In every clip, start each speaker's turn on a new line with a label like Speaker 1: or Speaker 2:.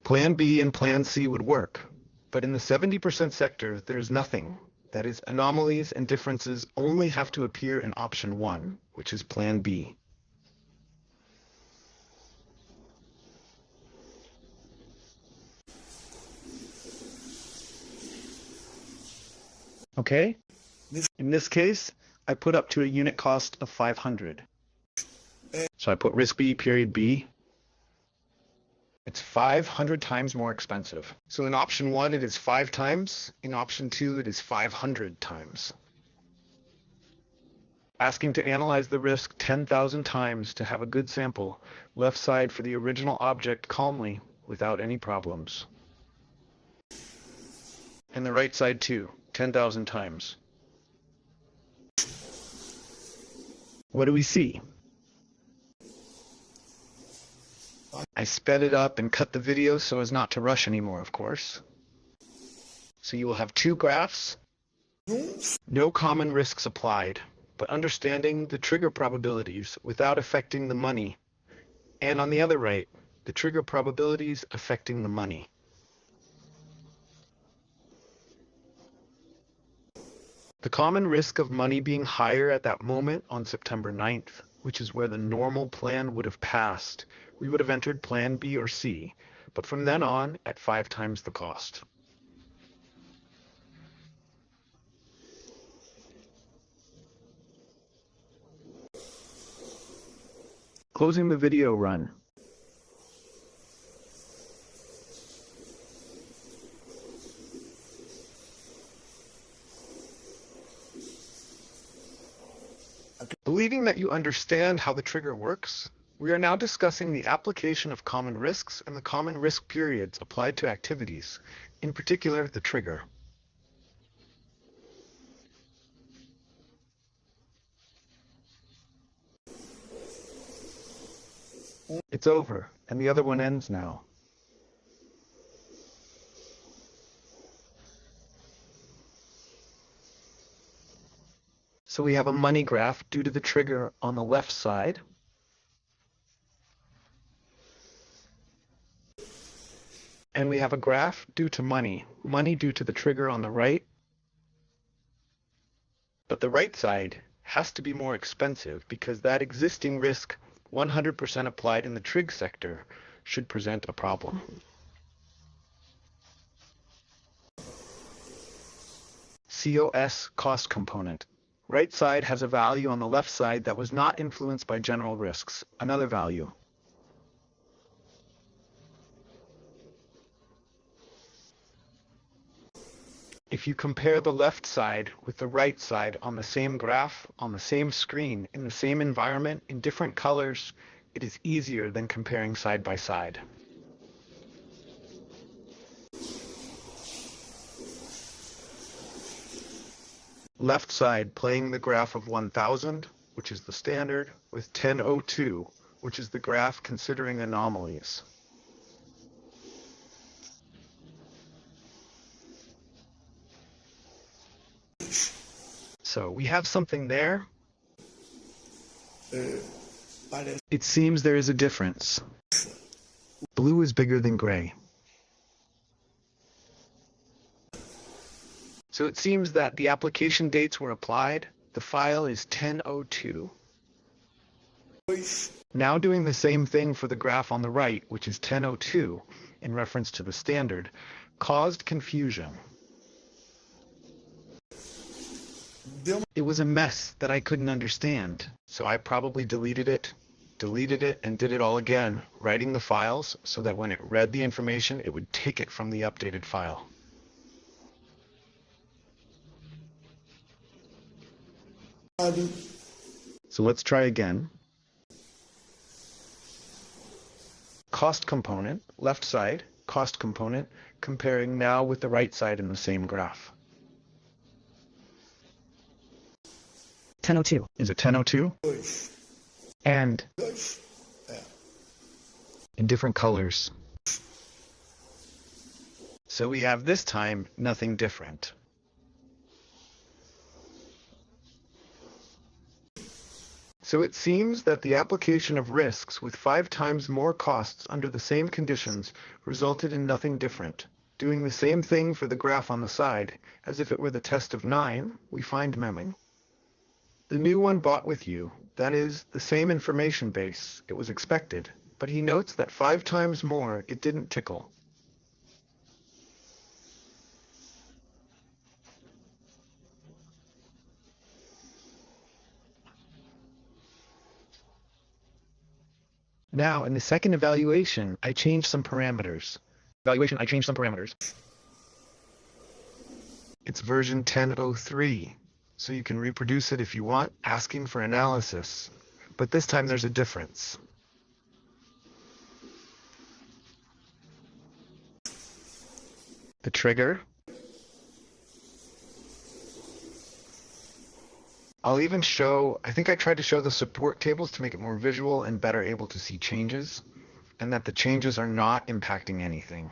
Speaker 1: Plan B and Plan C would work, but in the 70% sector, there's nothing. That is, anomalies and differences only have to appear in option 1, which is Plan B. Okay? In this case, I put up to a unit cost of 500. So I put risk B, period B. It's 500 times more expensive. So in option 1, it is 5 times. In option 2, it is 500 times. Asking to analyze the risk 10,000 times to have a good sample, left side for the original object calmly, without any problems. And the right side too, 10,000 times. What do we see? I sped it up and cut the video so as not to rush anymore, of course. So you will have 2 graphs. No common risks applied, but understanding the trigger probabilities without affecting the money. And on the other right, the trigger probabilities affecting the money. The common risk of money being higher at that moment on September 9th, which is where the normal plan would have passed, we would have entered Plan B or C, but from then on at 5 times the cost. Closing the video run. Believing that you understand how the trigger works, we are now discussing the application of common risks and the common risk periods applied to activities, in particular the trigger. It's over, and the other one ends now. So we have a money graph due to the trigger on the left side. And we have a graph due to money due to the trigger on the right. But the right side has to be more expensive because that existing risk, 100% applied in the trig sector, should present a problem. COS cost component. Right side has a value on the left side that was not influenced by general risks, another value. If you compare the left side with the right side on the same graph, on the same screen, in the same environment, in different colors, it is easier than comparing side by side. Left side playing the graph of 1000, which is the standard, with 1002, which is the graph considering anomalies. So we have something there. It seems there is a difference. Blue is bigger than gray. So it seems that the application dates were applied. The file is 1002. Now doing the same thing for the graph on the right, which is 1002, in reference to the standard, caused confusion. It was a mess that I couldn't understand, so I probably deleted it, and did it all again, writing the files so that when it read the information, it would take it from the updated file. So let's try again. Cost component, left side, cost component, comparing now with the right side in the same graph.
Speaker 2: 1002.
Speaker 1: Is it 1002? And in different colors. So we have this time nothing different. So it seems that the application of risks with 5 times more costs under the same conditions resulted in nothing different. Doing the same thing for the graph on the side, as if it were the test of 9, we find memming. The new one bought with you, that is, the same information base, it was expected, but he notes that 5 times more it didn't tickle. Now, in the second evaluation, I changed some parameters. It's version 10.03, so you can reproduce it if you want, asking for analysis. But this time there's a difference. The trigger. I'll even show, I think I tried to show the support tables to make it more visual and better able to see changes, and that the changes are not impacting anything.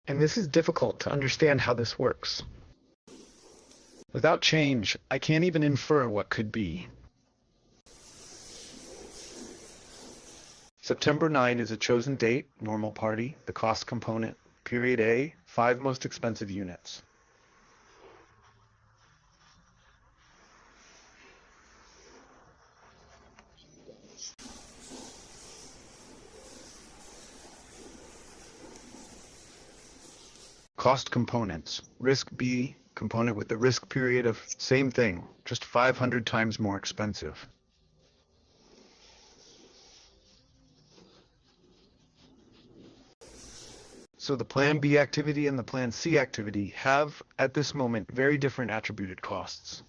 Speaker 1: And this is difficult to understand how this works. Without change, I can't even infer what could be. September 9 is a chosen date, normal party, the cost component, period A, 5 most expensive units. Cost components, risk B, component with the risk period of same thing, just 500 times more expensive. So the Plan B activity and the Plan C activity have, at this moment, very different attributed costs.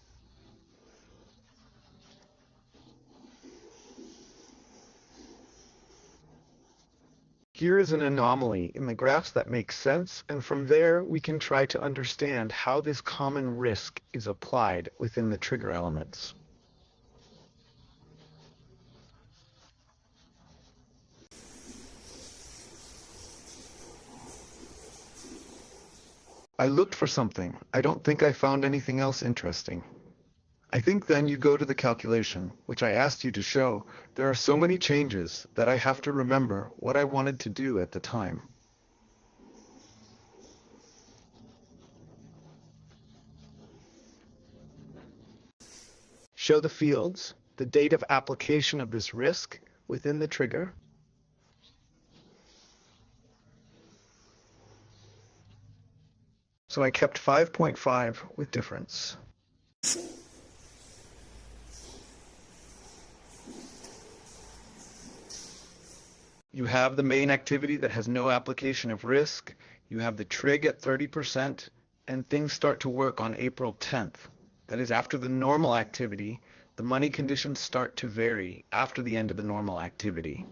Speaker 1: Here is an anomaly in the graphs that makes sense, and from there we can try to understand how this common risk is applied within the trigger elements. I looked for something. I don't think I found anything else interesting. I think then you go to the calculation, which I asked you to show. There are so many changes that I have to remember what I wanted to do at the time. Show the fields, the date of application of this risk within the trigger. So I kept 5.5 with difference. You have the main activity that has no application of risk. You have the trig at 30%, and things start to work on April 10th. That is, after the normal activity, the money conditions start to vary after the end of the normal activity.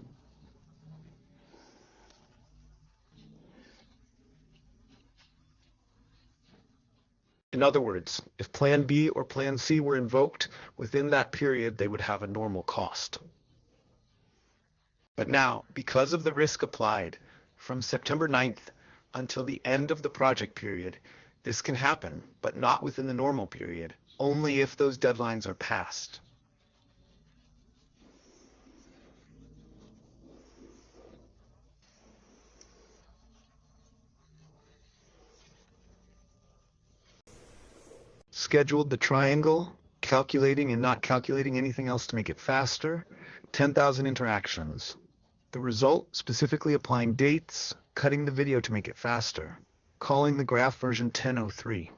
Speaker 1: In other words, if Plan B or Plan C were invoked, within that period they would have a normal cost. But now, because of the risk applied, from September 9th until the end of the project period, this can happen, but not within the normal period, only if those deadlines are passed. Scheduled the triangle, calculating and not calculating anything else to make it faster, 10,000 interactions. The result, specifically applying dates, cutting the video to make it faster, calling the graph version 10.03.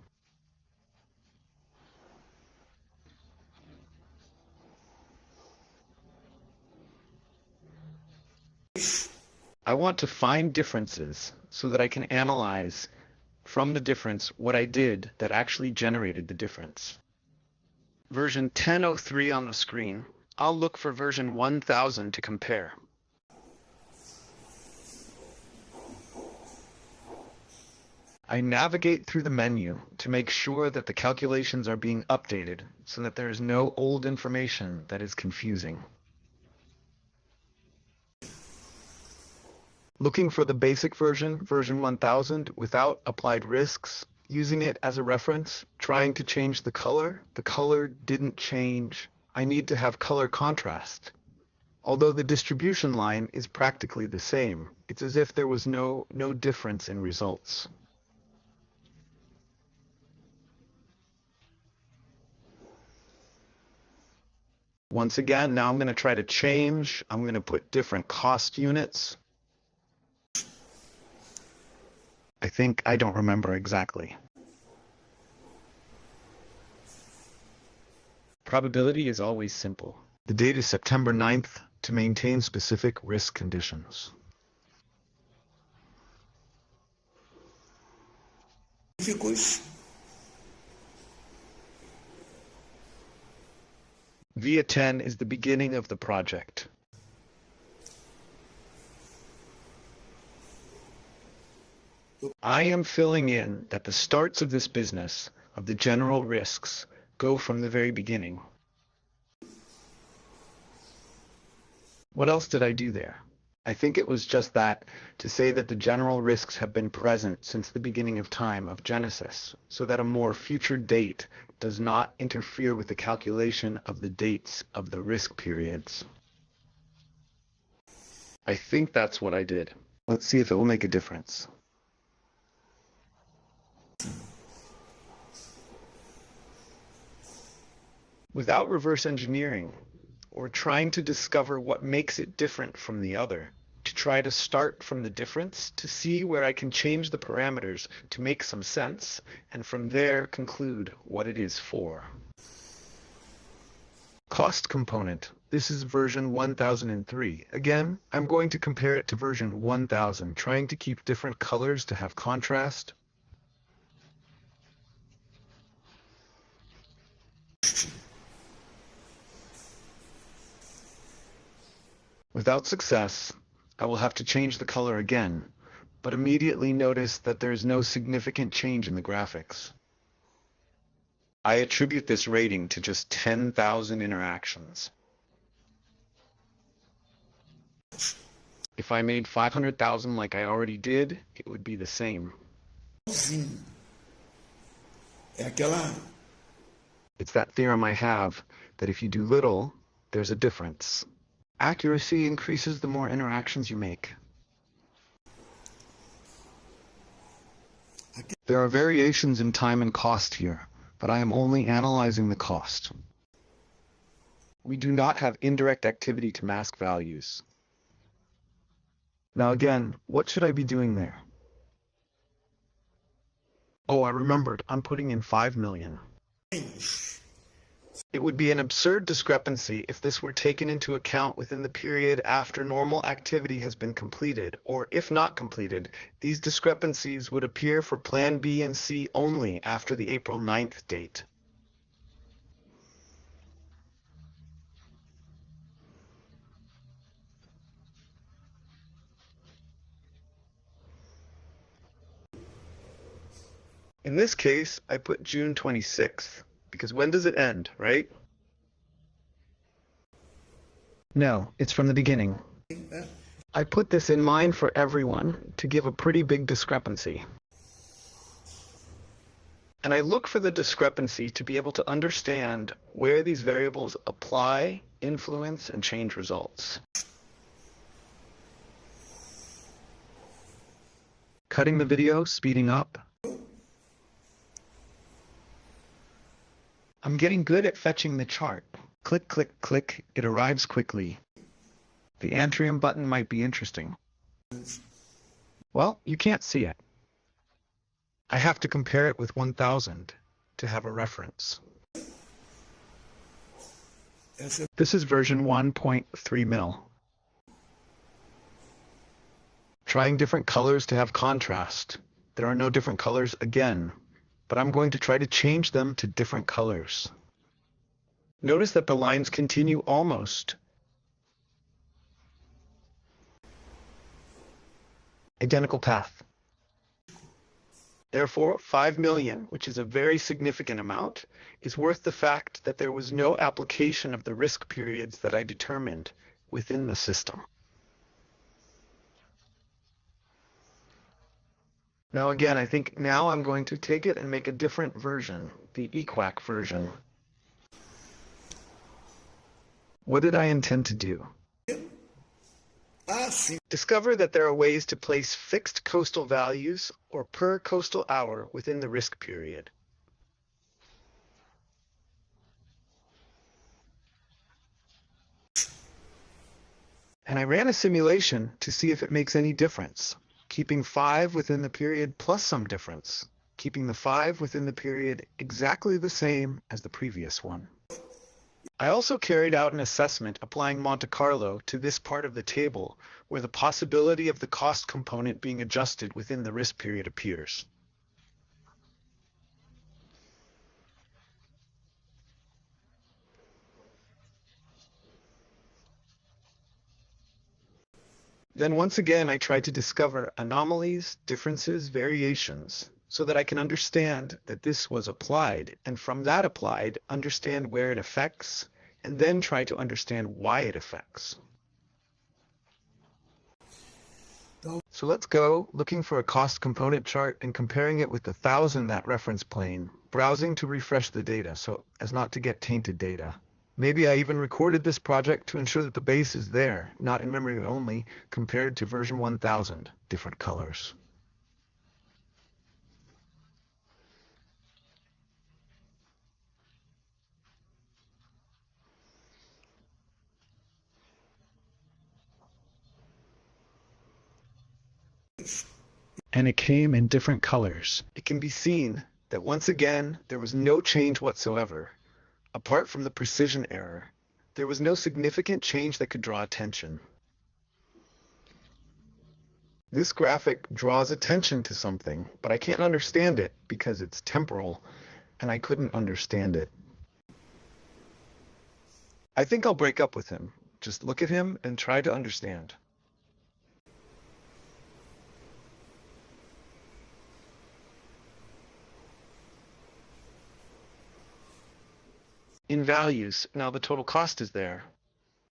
Speaker 1: I want to find differences so that I can analyze from the difference what I did that actually generated the difference. Version 10.03 on the screen. I'll look for version 1000 to compare. I navigate through the menu to make sure that the calculations are being updated so that there is no old information that is confusing. looking for the basic version, version 1000, without applied risks, using it as a reference, trying to change the color didn't change. I need to have color contrast. Although the distribution line is practically the same, it's as if there was no difference in results. Once again, now I'm going to try to change. I'm going to put different cost units. I don't remember exactly. Probability is always simple. The date is September 9th to maintain specific risk conditions. Via 10 is the beginning of the project. I am filling in that the starts of this business, of the general risks, go from the very beginning. What else did I do there? I think it was just that, to say that the general risks have been present since the beginning of time of Genesis, so that a more future date does not interfere with the calculation of the dates of the risk periods. I think that's what I did. Let's see if it will make a difference. Without reverse engineering, or trying to discover what makes it different from the other, to try to start from the difference, to see where I can change the parameters to make some sense, and from there conclude what it is for. Cost component. This is version 1003. Again, I'm going to compare it to version 1000, trying to keep different colors to have contrast. Without success, I will have to change the color again, but immediately notice that there is no significant change in the graphics. I attribute this rating to just 10,000 interactions. If I made 500,000 like I already did, it would be the same. It's that theorem I have, that if you do little, there's a difference. Accuracy increases the more interactions you make. There are variations in time and cost here, but I am only analyzing the cost. We do not have indirect activity to mask values. Now again, what should I be doing there? Oh, I remembered. I'm putting in 5 million. It would be an absurd discrepancy if this were taken into account within the period after normal activity has been completed, or if not completed, these discrepancies would appear for Plan B and C only after the April 9th date. In this case, I put June 26th, because when does it end, right? No, it's from the beginning. I put this in mind for everyone to give a pretty big discrepancy. And I look for the discrepancy to be able to understand where these variables apply, influence, and change results. Cutting the video, speeding up. I'm getting good at fetching the chart. Click, click, click, it arrives quickly. The Antrium button might be interesting. Well, you can't see it. I have to compare it with 1000 to have a reference. This is version 1.3 mil. Trying different colors to have contrast. There are no different colors again, but I'm going to try to change them to different colors. Notice that the lines continue almost. Identical path. Therefore, 5 million, which is a very significant amount, is worth the fact that there was no application of the risk periods that I determined within the system. Now again, I think now I'm going to take it and make a different version, the EQUAC version. What did I intend to do? Discover that there are ways to place fixed coastal values or per coastal hour within the risk period. And I ran a simulation to see if it makes any difference, keeping 5 within the period plus some difference, keeping the 5 within the period exactly the same as the previous one. I also carried out an assessment applying Monte Carlo to this part of the table where the possibility of the cost component being adjusted within the risk period appears. Then once again, I tried to discover anomalies, differences, variations, so that I can understand that this was applied, and from that applied, understand where it affects, and then try to understand why it affects. So let's go looking for a cost component chart and comparing it with the 1000 that reference plane, browsing to refresh the data so as not to get tainted data. Maybe I even recorded this project to ensure that the base is there, not in memory only, compared to version 1000, different colors. And it came in different colors. It can be seen that once again, there was no change whatsoever. Apart from the precision error, there was no significant change that could draw attention. This graphic draws attention to something, but I can't understand it because it's temporal, and I couldn't understand it. I think I'll break up with him. Just look at him and try to understand. In values, now the total cost is there.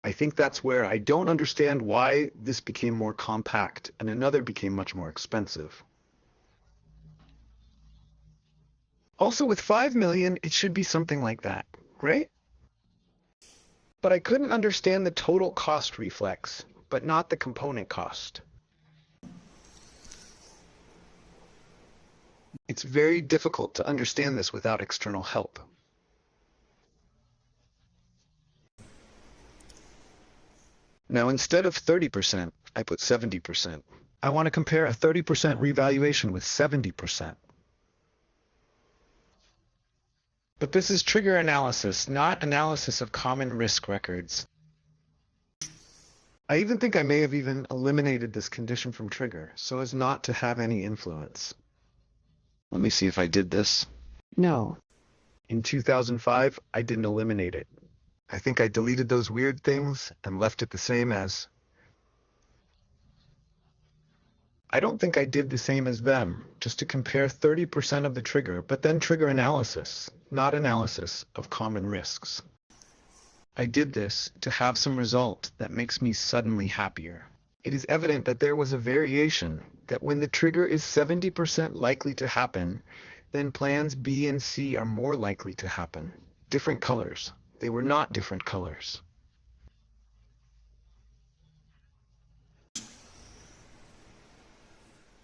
Speaker 1: I think that's where I don't understand why this became more compact and another became much more expensive. Also, with 5 million, it should be something like that, right? But I couldn't understand the total cost reflex, but not the component cost. It's very difficult to understand this without external help. Now, instead of 30%, I put 70%. I want to compare a 30% revaluation with 70%. But this is trigger analysis, not analysis of common risk records. I even think I may have even eliminated this condition from trigger so as not to have any influence. Let me see if I did this. No. In 2005, I didn't eliminate it. I think I deleted those weird things and left it the same as. I don't think I did the same as them, just to compare 30% of the trigger, but then trigger analysis, not analysis of common risks. I did this to have some result that makes me suddenly happier. It is evident that there was a variation, that when the trigger is 70% likely to happen, then plans B and C are more likely to happen. Different colors. They were not different colors.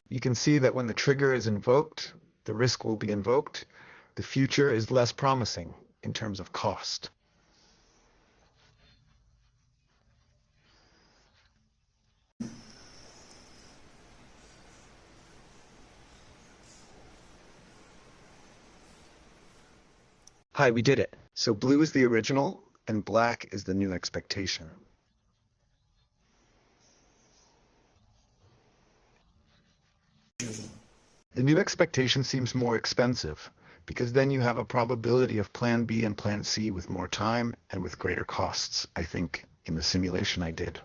Speaker 1: You can see that when the trigger is invoked, the risk will be invoked. The future is less promising in terms of cost. Hi, we did it. So blue is the original and black is the new expectation. The new expectation seems more expensive because then you have a probability of plan B and plan C with more time and with greater costs, I think, in the simulation I did.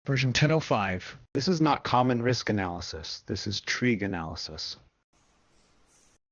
Speaker 1: Version 10.05. This is not common risk analysis. This is trig analysis.